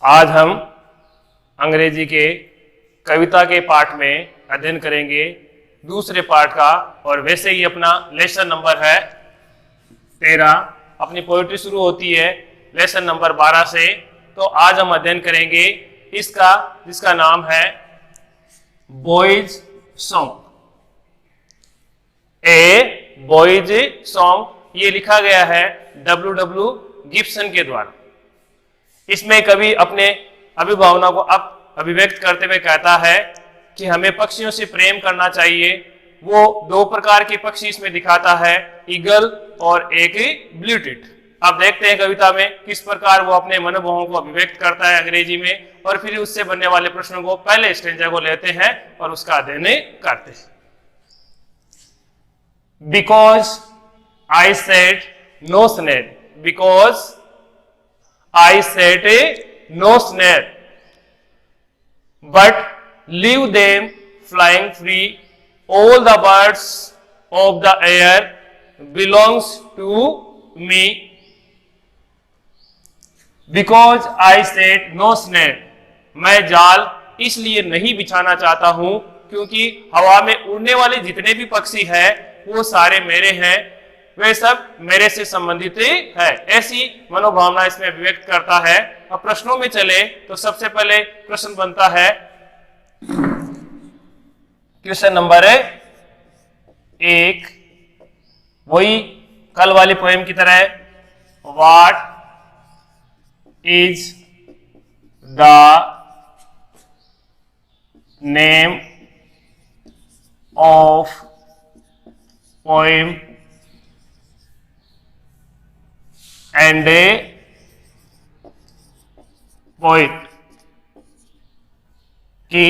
आज हम अंग्रेजी के कविता के पाठ में अध्ययन करेंगे दूसरे पाठ का, और वैसे ही अपना लेसन नंबर है 13। अपनी पोएट्री शुरू होती है लेसन नंबर 12 से। तो आज हम अध्ययन करेंगे इसका, जिसका नाम है बॉयज सॉन्ग। ए बॉयज सॉन्ग ये लिखा गया है W.W. गिब्सन के द्वारा। इसमें कवि अपने अभिभावना को अभिव्यक्त करते हुए कहता है कि हमें पक्षियों से प्रेम करना चाहिए। वो दो प्रकार के पक्षी इसमें दिखाता है, ईगल और एक ब्लू टिट। अब देखते हैं कविता में किस प्रकार वो अपने मनोभावों को अभिव्यक्त करता है अंग्रेजी में, और फिर उससे बनने वाले प्रश्नों को पहले स्टेंजा को लेते हैं और उसका अध्ययन करते हैं। Because I said no snare, because I set no snare, but leave them flying free. All the birds of the air belongs to me. Because I set no snare, मैं जाल इसलिए नहीं बिछाना चाहता हूं क्योंकि हवा में उड़ने वाले जितने भी पक्षी हैं वो सारे मेरे हैं, वे सब मेरे से संबंधित है। ऐसी मनोभावना इसमें व्यक्त करता है। अब प्रश्नों में चले तो सबसे पहले प्रश्न बनता है क्वेश्चन नंबर 1, वही कल वाली पोएम की तरह, what is the name of poem and a poet, की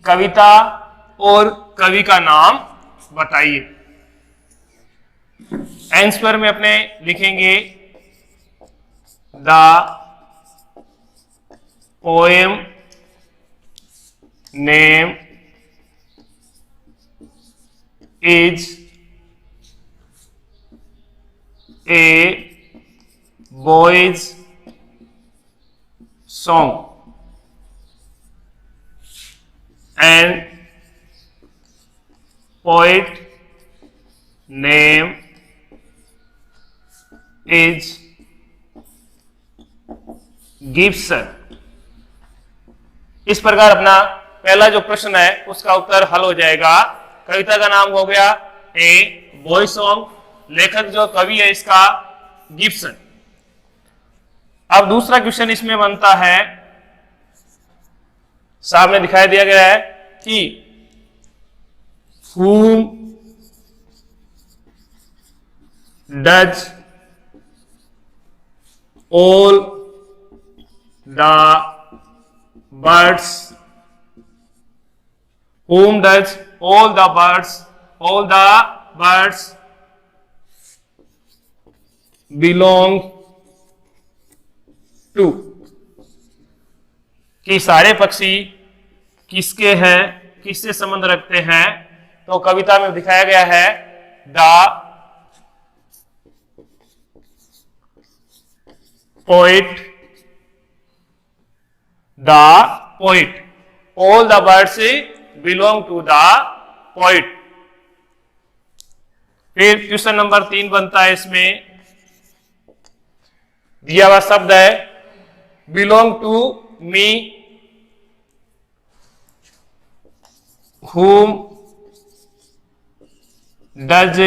कविता और कवि का नाम बताइए। आंसर में अपने लिखेंगे the poem name is a boys song and poet name is Gibson. इस प्रकार अपना पहला जो प्रश्न है उसका उत्तर हल हो जाएगा। कविता का नाम हो गया ए बॉय सॉन्ग, लेखक जो कवि है इसका गिब्सन। अब दूसरा क्वेश्चन इसमें बनता है, सामने दिखाई दिया गया है कि whom does all the birds, whom does all the birds belong to, कि सारे पक्षी किसके हैं, किससे संबंध रखते हैं। तो कविता में दिखाया गया है the poet, all the birds belong to the poet. फिर क्वेश्चन नंबर 3 बनता है, इसमें दिया हुआ शब्द है belong to me, whom does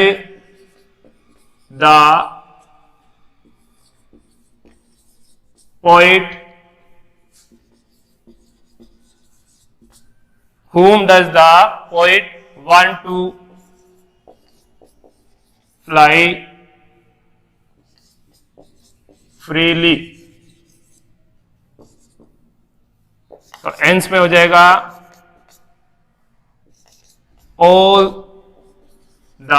the poet want to fly freely। तो एंस में हो जाएगा all the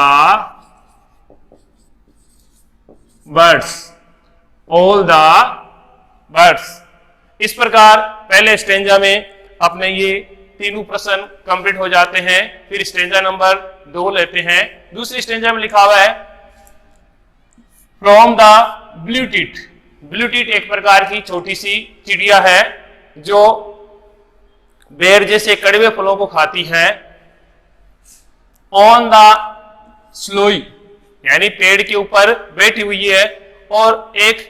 birds, all the birds. इस प्रकार पहले स्टेंजा में अपने ये तीनों प्रश्न कंप्लीट हो जाते हैं। फिर स्टेंजा नंबर 2 लेते हैं। दूसरी स्टेंजा में लिखा हुआ है from the blue tit, blue tit एक प्रकार की छोटी सी चिड़िया है जो बेर जैसे कड़वे फलों को खाती है। ऑन द स्लोई यानी पेड़ के ऊपर बैठी हुई है और एक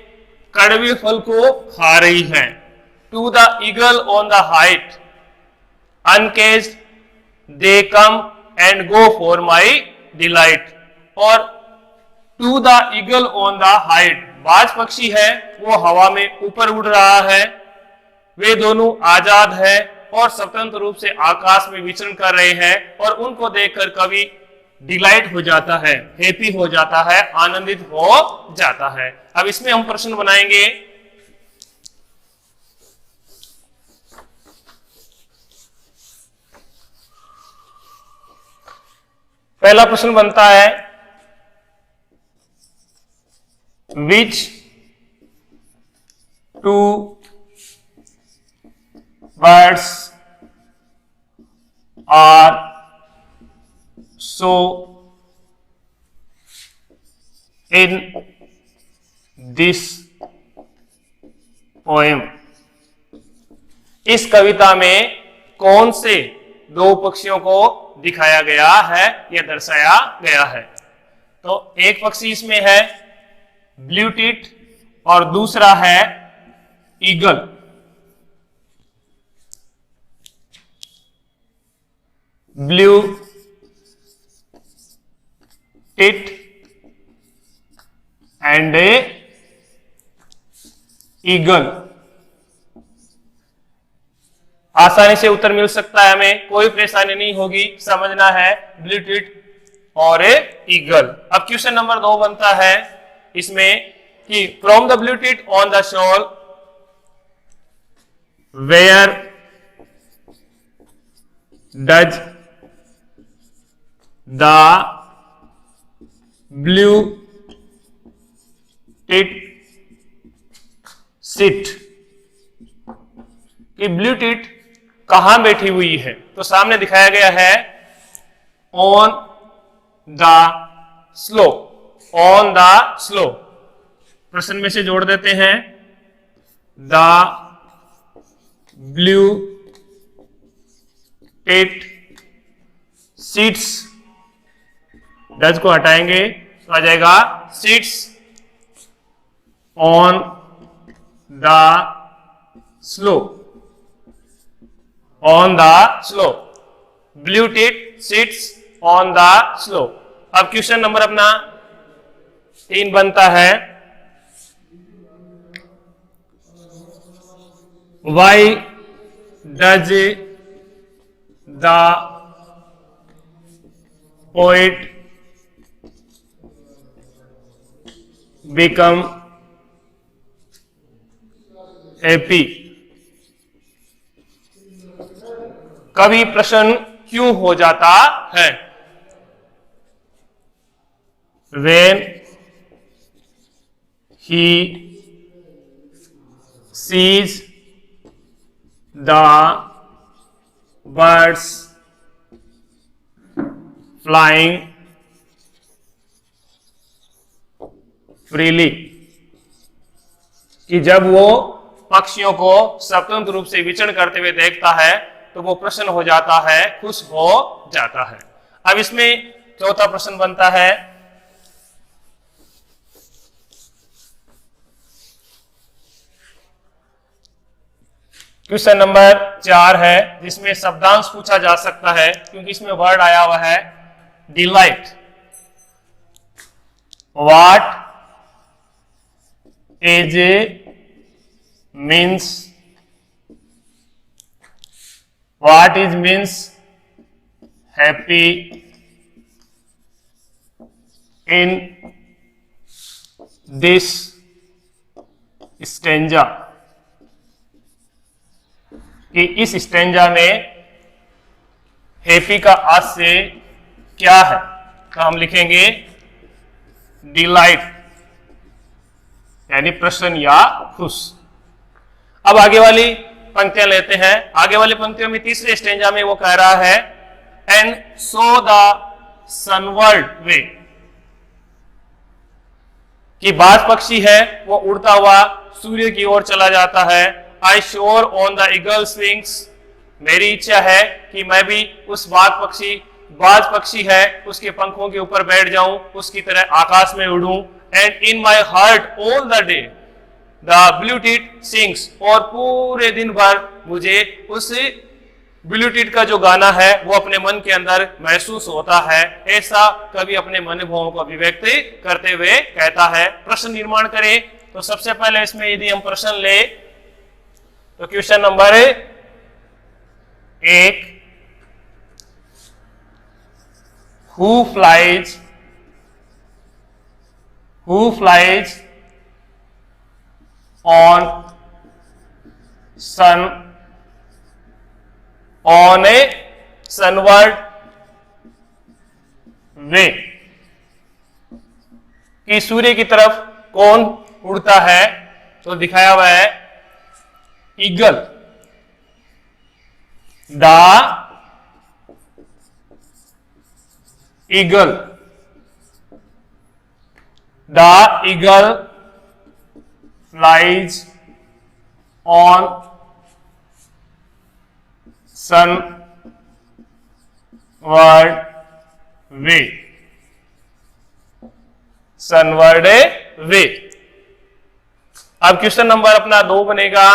कड़वे फल को खा रही है। To the eagle on the height uncaged they come and go for my delight. और to the eagle on the height, बाज पक्षी है वो हवा में ऊपर उड़ रहा है, वे दोनों आजाद है और स्वतंत्र रूप से आकाश में विचरण कर रहे हैं और उनको देखकर कवि डिलाइट हो जाता है, हैप्पी हो जाता है, आनंदित हो जाता है। अब इसमें हम प्रश्न बनाएंगे। पहला प्रश्न बनता है which two birds are so in this poem. इस कविता में कौन से दो पक्षियों को दिखाया गया है या दर्शाया गया है? तो एक पक्षी इसमें है ब्लू टीट और दूसरा है eagle. Blue tit and A eagle. आसानी से उत्तर मिल सकता है, हमें कोई परेशानी नहीं होगी, समझना है ब्लू टिट और ए ईगल। अब क्वेश्चन नंबर 2 बनता है इसमें कि from the blue tit on the shawl where does the blue tit sit. कि ब्लू टिट कहां बैठी हुई है? तो सामने दिखाया गया है on the slope. On the slope प्रश्न में से जोड़ देते हैं the blue tit sits. Does को हटाएंगे तो आ जाएगा sits on the slope. On the slope blue tit sits on the slope. अब क्वेश्चन नंबर अपना 3 बनता है why does the poet become happy. कवि प्रसन्न क्यों हो जाता है? When he sees the birds flying freely। कि जब वो पक्षियों को स्वतंत्र रूप से विचरण करते हुए देखता है तो वो प्रसन्न हो जाता है, खुश हो जाता है। अब इसमें चौथा प्रश्न बनता है क्वेश्चन नंबर 4 है जिसमें शब्दांश पूछा जा सकता है क्योंकि इसमें वर्ड आया हुआ है delight. What is means, what is means happy in this stanza. कि इस स्टेंजा में हैप्पी का आज से क्या है? तो हम लिखेंगे डिलाइट यानी प्रसन्न या खुश। अब आगे वाली पंक्तियां लेते हैं। आगे वाली पंक्तियों में तीसरे स्टेंजा में वो कह रहा है एंड सो द सनवर्ड वे। कि बाज पक्षी है वो उड़ता हुआ सूर्य की ओर चला जाता है। आई शोर ऑन द ईगल्स विंग्स, मेरी इच्छा है कि मैं भी उस बाज पक्षी है उसके पंखों के ऊपर बैठ जाऊं, उसकी तरह आकाश में उड़ूं। And in my heart all the day the blue tit sings, और पूरे दिन भर मुझे उस ब्लू टिट का जो गाना है वो अपने मन के अंदर महसूस होता है। ऐसा कवि अपने मनोभावों को अभिव्यक्त करते हुए कहता है। प्रश्न निर्माण करें तो सबसे पहले इसमें यदि हम प्रश्न ले तो question number 1, who flies on a sunward way, कि सूर्य की तरफ कौन उड़ता है? तो दिखाया हुआ है eagle, the eagle flies on sunward way। अब क्वेश्चन नंबर अपना 2 बनेगा,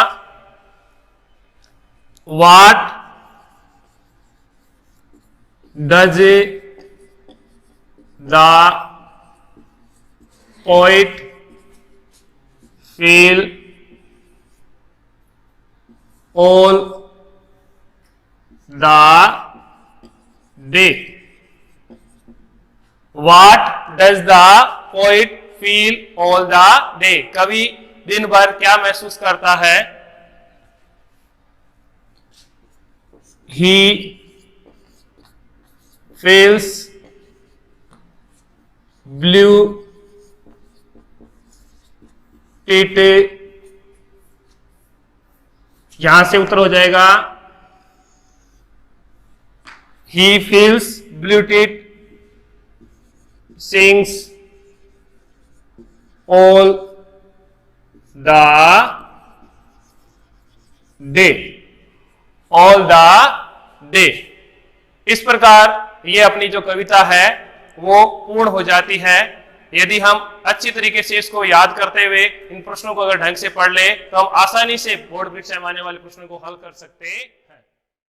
What does the poet feel all the day? What does the poet feel all the day? कवि दिन भर क्या महसूस करता है? He feels blue tit, यहां से उत्तर हो जाएगा he feels blue tit sings all the day, all the day। इस प्रकार ये अपनी जो कविता है वो पूर्ण हो जाती है। यदि हम अच्छी तरीके से इसको याद करते हुए इन प्रश्नों को अगर ढंग से पढ़ ले तो हम आसानी से बोर्ड परीक्षा में आने वाले प्रश्नों को हल कर सकते हैं।